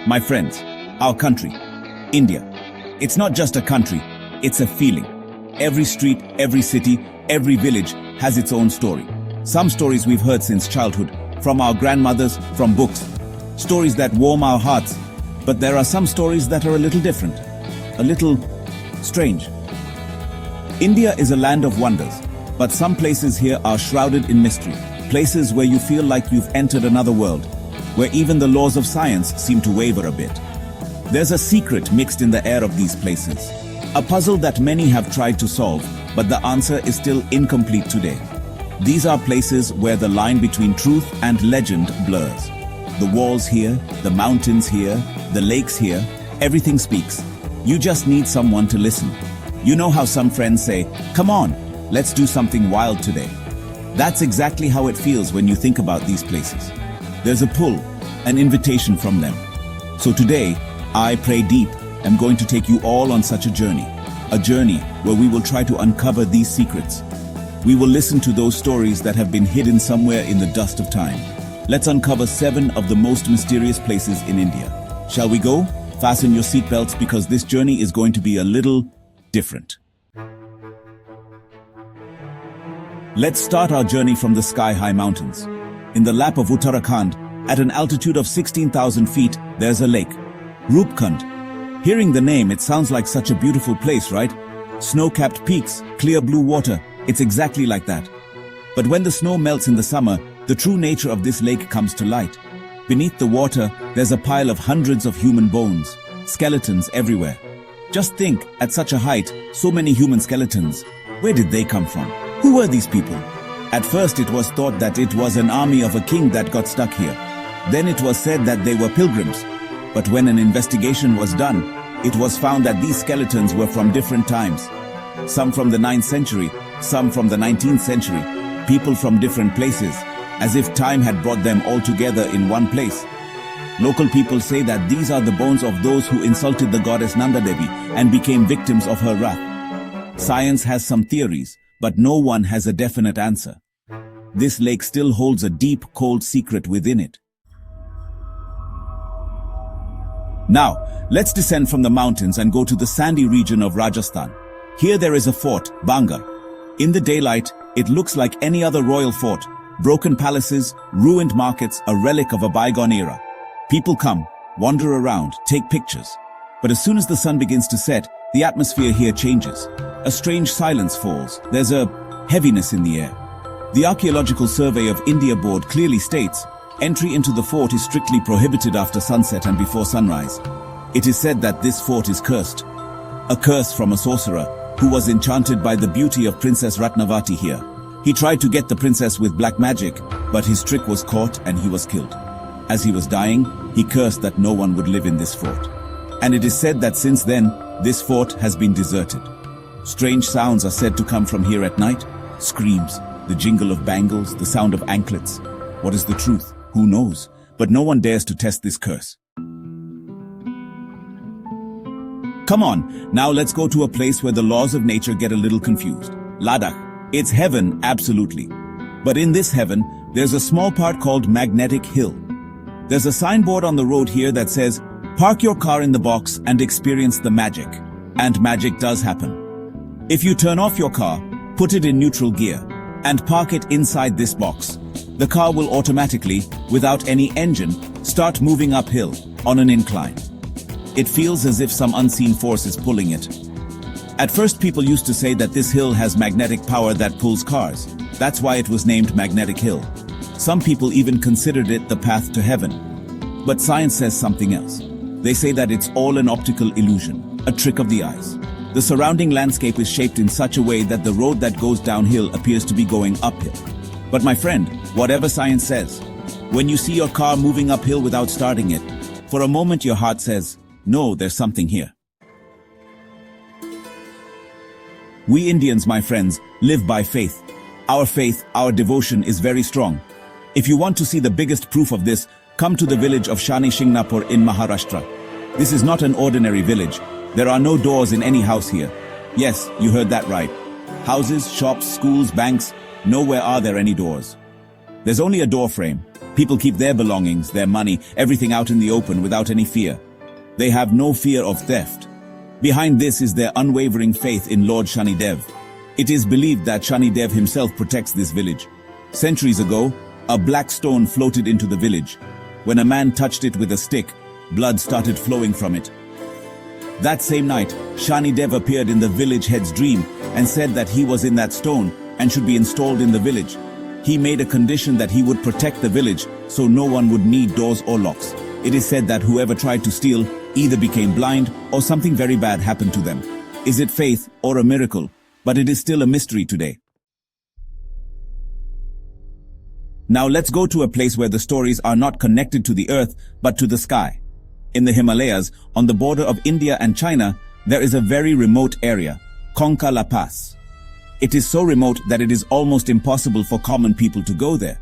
My friends, our country, India. It's not just a country, it's a feeling. Every street, every city, every village has its own story. Some stories we've heard since childhood, from our grandmothers, from books. Stories that warm our hearts. But there are some stories that are a little different, a little strange. India is a land of wonders, but some places here are shrouded in mystery. Places where you feel like you've entered another world, where even the laws of science seem to waver a bit. There's a secret mixed in the air of these places. A puzzle that many have tried to solve, but the answer is still incomplete today. These are places where the line between truth and legend blurs. The walls here, the mountains here, the lakes here, everything speaks. You just need someone to listen. You know how some friends say, "Come on, let's do something wild today." That's exactly how it feels when you think about these places. There's a pull, an invitation from them. So today, I Pray Deep am going to take you all on such a journey where we will try to uncover these secrets. We will listen to those stories that have been hidden somewhere in the dust of time. Let's uncover 7 of the most mysterious places in India. Shall we go? Fasten your seatbelts because this journey is going to be a little different. Let's start our journey from the sky-high mountains. In the lap of Uttarakhand, at an altitude of 16,000 feet, there's a lake, Rupkund. Hearing the name, it sounds like such a beautiful place, right? Snow-capped peaks, clear blue water, it's exactly like that. But when the snow melts in the summer, the true nature of this lake comes to light. Beneath the water, there's a pile of hundreds of human bones, skeletons everywhere. Just think, at such a height, so many human skeletons. Where did they come from? Who were these people? At first it was thought that it was an army of a king that got stuck here. Then it was said that they were pilgrims. But when an investigation was done, it was found that these skeletons were from different times. Some from the 9th century, some from the 19th century, people from different places, as if time had brought them all together in one place. Local people say that these are the bones of those who insulted the goddess Nanda Devi and became victims of her wrath. Science has some theories, but no one has a definite answer. This lake still holds a deep, cold secret within it. Now, let's descend from the mountains and go to the sandy region of Rajasthan. Here there is a fort, Banga. In the daylight, it looks like any other royal fort. Broken palaces, ruined markets, a relic of a bygone era. People come, wander around, take pictures. But as soon as the sun begins to set, the atmosphere here changes. A strange silence falls. There's a heaviness in the air. The Archaeological Survey of India Board clearly states, entry into the fort is strictly prohibited after sunset and before sunrise. It is said that this fort is cursed. A curse from a sorcerer who was enchanted by the beauty of Princess Ratnavati here. He tried to get the princess with black magic, but his trick was caught and he was killed. As he was dying, he cursed that no one would live in this fort. And it is said that since then, this fort has been deserted. Strange sounds are said to come from here at night. Screams, the jingle of bangles, the sound of anklets. What is the truth? Who knows? But no one dares to test this curse. Come on, now let's go to a place where the laws of nature get a little confused. Ladakh. It's heaven, absolutely. But in this heaven, there's a small part called Magnetic Hill. There's a signboard on the road here that says, "Park your car in the box and experience the magic." And magic does happen. If you turn off your car, put it in neutral gear, and park it inside this box, the car will automatically, without any engine, start moving uphill, on an incline. It feels as if some unseen force is pulling it. At first people used to say that this hill has magnetic power that pulls cars. That's why it was named Magnetic Hill. Some people even considered it the path to heaven. But science says something else. They say that it's all an optical illusion, a trick of the eyes. The surrounding landscape is shaped in such a way that the road that goes downhill appears to be going uphill. But my friend, whatever science says, when you see your car moving uphill without starting it, for a moment your heart says, no, there's something here. We Indians, my friends, live by faith. Our faith, our devotion is very strong. If you want to see the biggest proof of this, come to the village of Shani Shingnapur in Maharashtra. This is not an ordinary village. There are no doors in any house here. Yes, you heard that right. Houses, shops, schools, banks, nowhere are there any doors. There's only a door frame. People keep their belongings, their money, everything out in the open without any fear. They have no fear of theft. Behind this is their unwavering faith in Lord Shanidev. It is believed that Shanidev himself protects this village. Centuries ago, a black stone floated into the village. When a man touched it with a stick, blood started flowing from it. That same night, Shanidev appeared in the village head's dream and said that he was in that stone and should be installed in the village. He made a condition that he would protect the village so no one would need doors or locks. It is said that whoever tried to steal either became blind or something very bad happened to them. Is it faith or a miracle? But it is still a mystery today. Now let's go to a place where the stories are not connected to the earth but to the sky. In the Himalayas, on the border of India and China, there is a very remote area, Konka La Paz. It is so remote that it is almost impossible for common people to go there.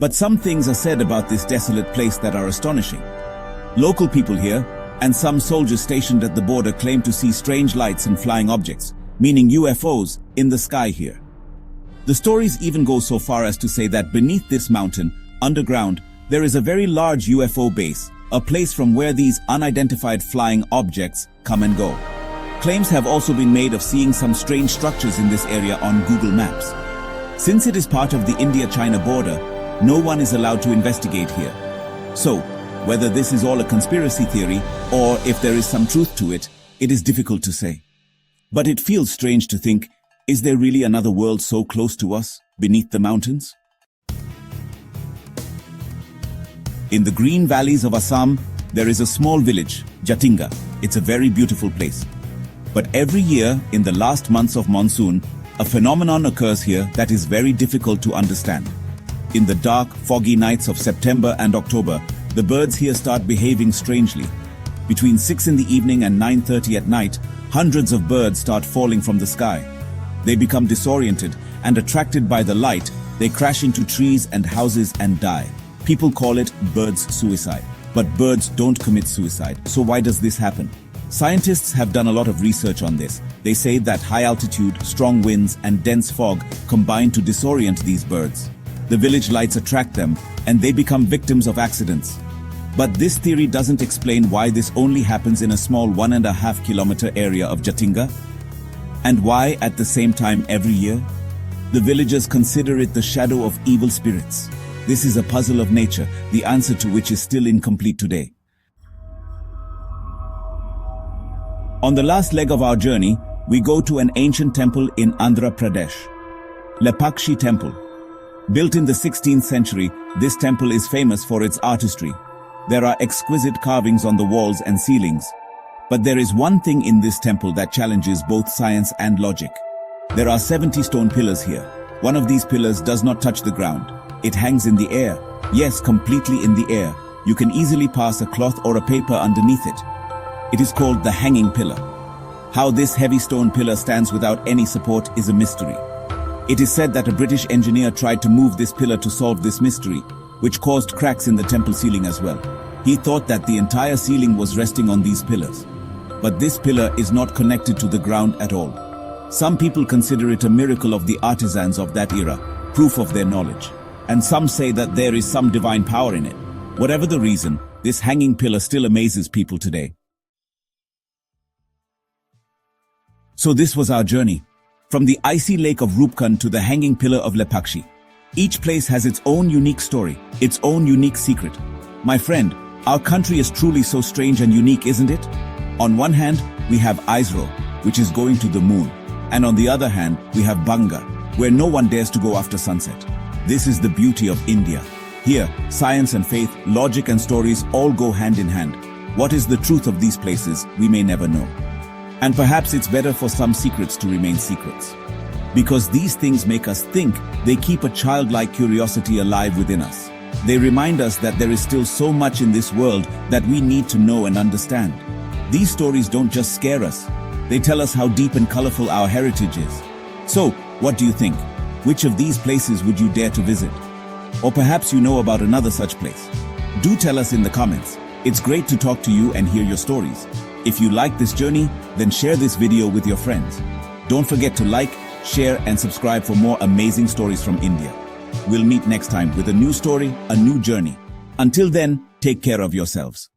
But some things are said about this desolate place that are astonishing. Local people here, and some soldiers stationed at the border, claim to see strange lights and flying objects, meaning UFOs, in the sky here. The stories even go so far as to say that beneath this mountain, underground, there is a very large UFO base, a place from where these unidentified flying objects come and go. Claims have also been made of seeing some strange structures in this area on Google Maps. Since it is part of the India-China border, no one is allowed to investigate here. So, whether this is all a conspiracy theory or if there is some truth to it, it is difficult to say. But it feels strange to think, is there really another world so close to us, beneath the mountains? In the green valleys of Assam, there is a small village, Jatinga. It's a very beautiful place. But every year, in the last months of monsoon, a phenomenon occurs here that is very difficult to understand. In the dark, foggy nights of September and October, the birds here start behaving strangely. Between 6 in the evening and 9:30 at night, hundreds of birds start falling from the sky. They become disoriented and attracted by the light, they crash into trees and houses and die. People call it birds' suicide. But birds don't commit suicide, so why does this happen? Scientists have done a lot of research on this. They say that high altitude, strong winds, and dense fog combine to disorient these birds. The village lights attract them, and they become victims of accidents. But this theory doesn't explain why this only happens in a small 1.5 kilometer area of Jatinga. And why, at the same time every year? The villagers consider it the shadow of evil spirits. This is a puzzle of nature, the answer to which is still incomplete today. On the last leg of our journey, we go to an ancient temple in Andhra Pradesh, Lepakshi Temple. Built in the 16th century, this temple is famous for its artistry. There are exquisite carvings on the walls and ceilings. But there is one thing in this temple that challenges both science and logic. There are 70 stone pillars here. One of these pillars does not touch the ground. It hangs in the air. Yes, completely in the air. You can easily pass a cloth or a paper underneath it. It is called the hanging pillar. How this heavy stone pillar stands without any support is a mystery. It is said that a British engineer tried to move this pillar to solve this mystery, which caused cracks in the temple ceiling as well. He thought that the entire ceiling was resting on these pillars. But this pillar is not connected to the ground at all. Some people consider it a miracle of the artisans of that era, proof of their knowledge. And some say that there is some divine power in it. Whatever the reason, this hanging pillar still amazes people today. So this was our journey, from the icy lake of Rupkund to the hanging pillar of Lepakshi. Each place has its own unique story, its own unique secret. My friend, our country is truly so strange and unique, isn't it? On one hand, we have ISRO, which is going to the moon. And on the other hand, we have Banga, where no one dares to go after sunset. This is the beauty of India. Here, science and faith, logic and stories all go hand in hand. What is the truth of these places, we may never know. And perhaps it's better for some secrets to remain secrets. Because these things make us think, they keep a childlike curiosity alive within us. They remind us that there is still so much in this world that we need to know and understand. These stories don't just scare us, they tell us how deep and colorful our heritage is. So, what do you think? Which of these places would you dare to visit? Or perhaps you know about another such place. Do tell us in the comments. It's great to talk to you and hear your stories. If you like this journey, then share this video with your friends. Don't forget to like, share and subscribe for more amazing stories from India. We'll meet next time with a new story, a new journey. Until then, take care of yourselves.